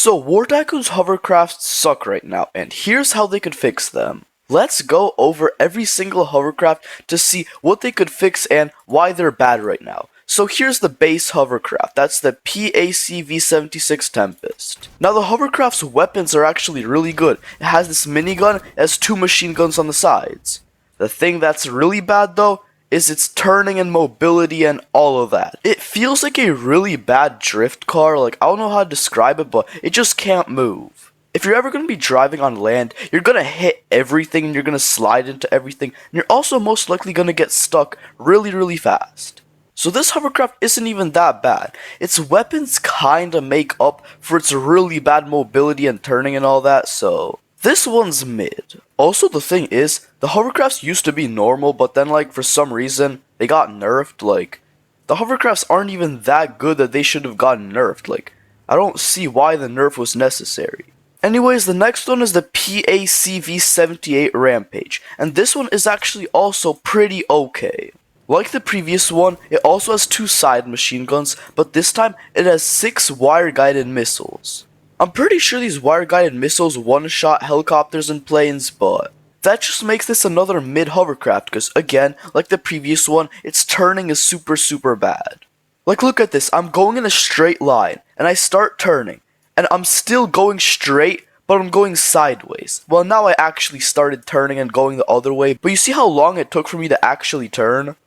So War Tycoon's hovercrafts suck right now, and here's how they could fix them. Let's go over every single hovercraft to see what they could fix and why they're bad right now. So here's the base hovercraft, that's the PACV 76 Tempest. Now the hovercraft's weapons are actually really good. It has this minigun, it has 2 machine guns on the sides. The thing that's really bad though, is its turning and mobility and all of that. It feels like a really bad drift car, like I don't know how to describe it, but it just can't move. If you're ever going to be driving on land, you're going to hit everything and you're going to slide into everything, and you're also most likely going to get stuck really fast. So this hovercraft isn't even that bad. Its weapons kinda make up for its really bad mobility and turning and all that, so this one's mid. Also, the thing is, the hovercrafts used to be normal, but then like for some reason, they got nerfed. Like, the hovercrafts aren't even that good that they should have gotten nerfed. Like, I don't see why the nerf was necessary. Anyways, the next one is the PACV 78 Rampage, and this one is actually also pretty okay. Like the previous one, it also has 2 side machine guns, but this time it has 6 wire-guided missiles. I'm pretty sure these wire-guided missiles one-shot helicopters and planes, but that just makes this another mid-hovercraft, because again, like the previous one, its turning is super bad. Like look at this, I'm going in a straight line, and I start turning, and I'm still going straight, but I'm going sideways. Well, now I actually started turning and going the other way, but you see how long it took for me to actually turn?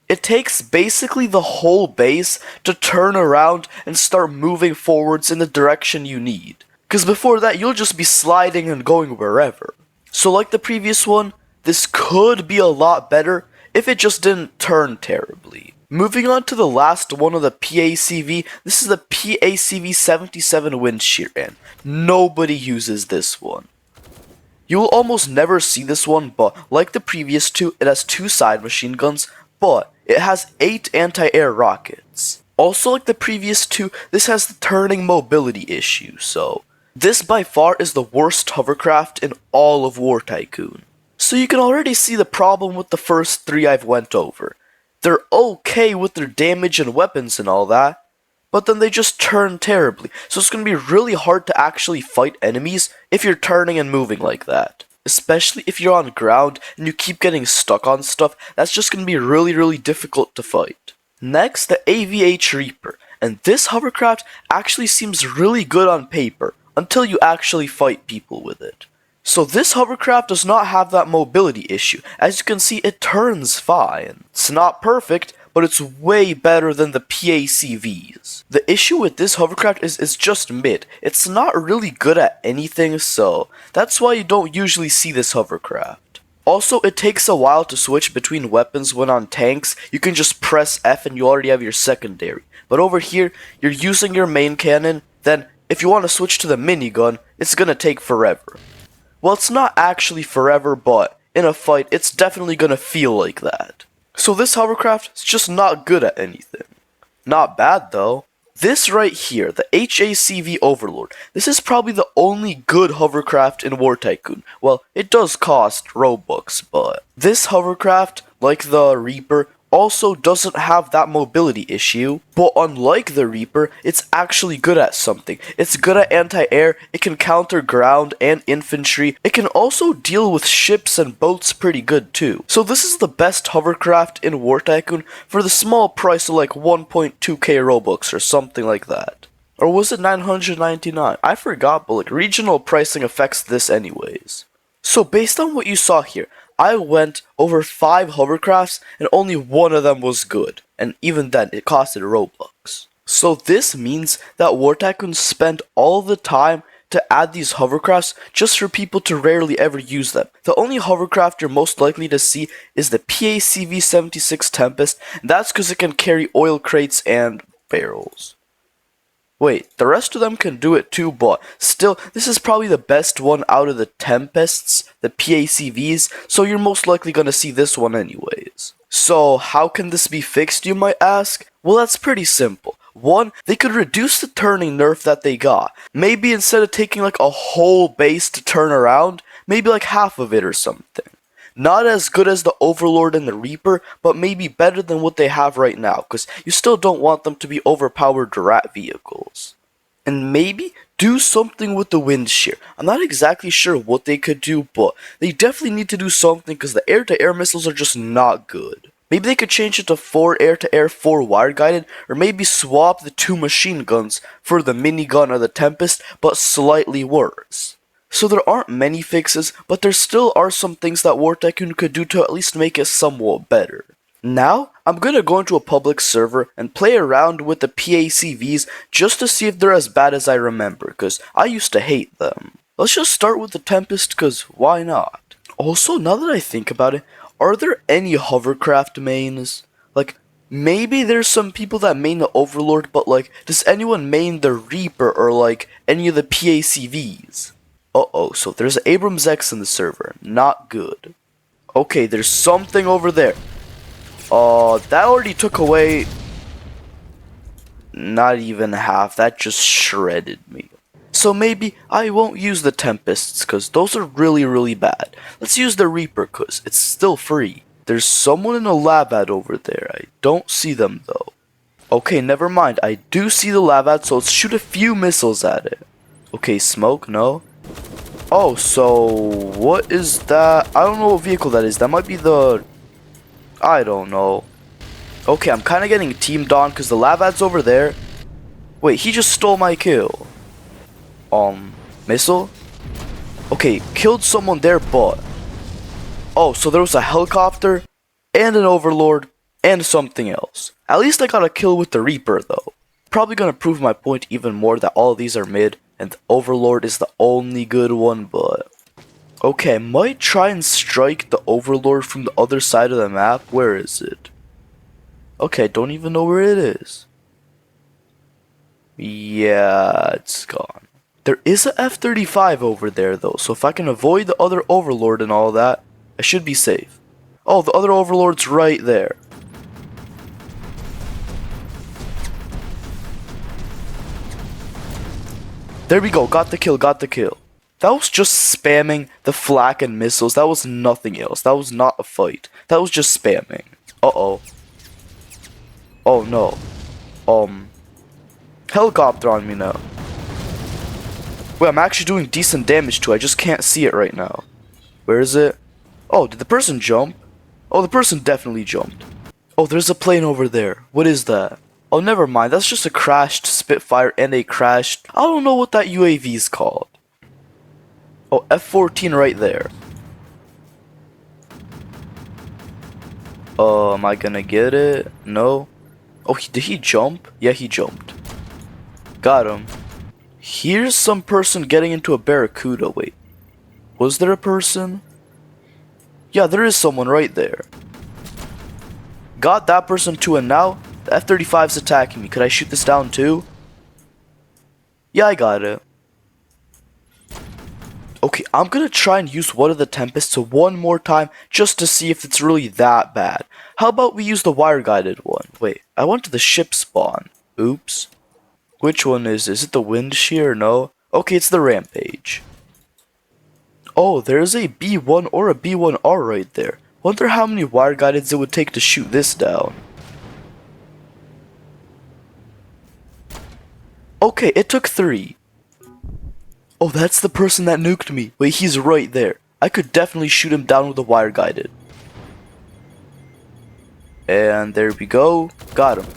It takes basically the whole base to turn around and start moving forwards in the direction you need. Because before that, you'll just be sliding and going wherever. So like the previous one, this could be a lot better if it just didn't turn terribly. Moving on to the last one of the PACV, this is the PACV 77 Wind Shear, and nobody uses this one. You will almost never see this one, but like the previous two, it has 2 side machine guns, but it has 8 anti-air rockets. Also like the previous 2, this has the turning mobility issue, so this by far is the worst hovercraft in all of War Tycoon. So you can already see the problem with the first 3 I've went over. They're okay with their damage and weapons and all that, but then they just turn terribly, so it's going to be really hard to actually fight enemies if you're turning and moving like that. Especially if you're on ground and you keep getting stuck on stuff, that's just going to be really difficult to fight. Next, the AVH Reaper, and this hovercraft actually seems really good on paper, until you actually fight people with it. So this hovercraft does not have that mobility issue. As you can see, it turns fine. It's not perfect, but it's way better than the PACVs. The issue with this hovercraft is it's just mid. It's not really good at anything, so that's why you don't usually see this hovercraft. Also, it takes a while to switch between weapons when on tanks. You can just press F and you already have your secondary. But over here, you're using your main cannon, then if you want to switch to the minigun, it's gonna take forever. Well, it's not actually forever, but in a fight, it's definitely gonna feel like that. So this hovercraft is just not good at anything. Not bad though. This right here, the HACV Overlord, this is probably the only good hovercraft in War Tycoon. Well, it does cost robux, but this hovercraft, like the Reaper, also doesn't have that mobility issue, but unlike the Reaper, it's actually good at something. It's good at anti-air, it can counter ground and infantry, it can also deal with ships and boats pretty good too. So this is the best hovercraft in War Tycoon for the small price of like 1.2k robux or something like that. Or was it 999? I forgot, but like regional pricing affects this anyways. So based on what you saw here, I went over 5 hovercrafts and only one of them was good, and even then it costed robux. So this means that War Tycoon spent all the time to add these hovercrafts just for people to rarely ever use them. The only hovercraft you're most likely to see is the PACV 76 Tempest, and that's because it can carry oil crates and barrels. Wait, the rest of them can do it too, but still, this is probably the best one out of the Tempests, the PACVs, so you're most likely gonna see this one anyways. So, how can this be fixed, you might ask? Well, that's pretty simple. One, they could reduce the turning nerf that they got. Maybe instead of taking like a whole base to turn around, maybe like half of it or something. Not as good as the Overlord and the Reaper, but maybe better than what they have right now, because you still don't want them to be overpowered rat vehicles. And maybe do something with the wind shear. I'm not exactly sure what they could do, but they definitely need to do something because the air-to-air missiles are just not good. Maybe they could change it to 4 air-to-air, 4 wire-guided, or maybe swap the 2 machine guns for the minigun or the Tempest, but slightly worse. So there aren't many fixes, but there still are some things that War Tycoon could do to at least make it somewhat better. Now, I'm gonna go into a public server and play around with the PACVs just to see if they're as bad as I remember, cause I used to hate them. Let's just start with the Tempest, cause why not? Also, now that I think about it, are there any hovercraft mains? Like, maybe there's some people that main the Overlord, but like, does anyone main the Reaper or like, any of the PACVs? Uh-oh, so there's Abrams X in the server. Not good. Okay, there's something over there. That already took away not even half. That just shredded me. So maybe I won't use the Tempests, cause those are really bad. Let's use the Reaper, cause it's still free. There's someone in a lab ad over there. I don't see them though. Okay, never mind. I do see the lab ad, so let's shoot a few missiles at it. Okay, smoke, no. Oh, so what is that? I don't know what vehicle that is. That might be the... I don't know. Okay, I'm kind of getting teamed on because the lab ad's over there. Wait, he just stole my kill. Missile? Okay, killed someone there, but... Oh, so there was a helicopter, and an Overlord, and something else. At least I got a kill with the Reaper, though. Probably gonna prove my point even more that all of these are mid, and the Overlord is the only good one, but... Okay, I might try and strike the Overlord from the other side of the map. Where is it? Okay, I don't even know where it is. Yeah, it's gone. There is a F-35 over there, though, so if I can avoid the other Overlord and all that, I should be safe. Oh, the other Overlord's right there. There we go, got the kill, got the kill. That was just spamming the flak and missiles, that was nothing else. That was not a fight. That was just spamming. Uh-oh. Oh no. Helicopter on me now. Wait, I'm actually doing decent damage to it, I just can't see it right now. Where is it? Oh, did the person jump? Oh, the person definitely jumped. Oh, there's a plane over there. What is that? Oh, never mind. That's just a crashed Spitfire and a crashed... I don't know what that UAV is called. Oh, F-14 right there. Am I gonna get it? No. Oh, did he jump? Yeah, he jumped. Got him. Here's some person getting into a Barracuda. Wait. Was there a person? Yeah, there is someone right there. Got that person too, and now the F-35's attacking me. Could I shoot this down too? Yeah, I got it. Okay, I'm gonna try and use one of the Tempests one more time just to see if it's really that bad. How about we use the wire-guided one? Wait, I went to the ship spawn. Oops. Which one is it? Is it the wind shear? No. Okay, it's the Rampage. Oh, there's a B1 or a B1R right there. Wonder how many wire-guideds it would take to shoot this down. Okay, it took 3. Oh, that's the person that nuked me. Wait, he's right there. I could definitely shoot him down with a wire-guided. And there we go. Got him.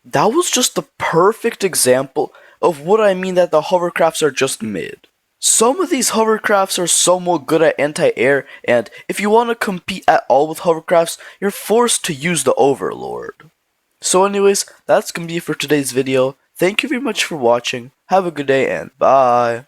That was just the perfect example of what I mean that the hovercrafts are just mid. Some of these hovercrafts are somewhat good at anti-air, and if you want to compete at all with hovercrafts, you're forced to use the Overlord. So anyways, that's gonna be it for today's video. Thank you very much for watching. Have a good day and bye.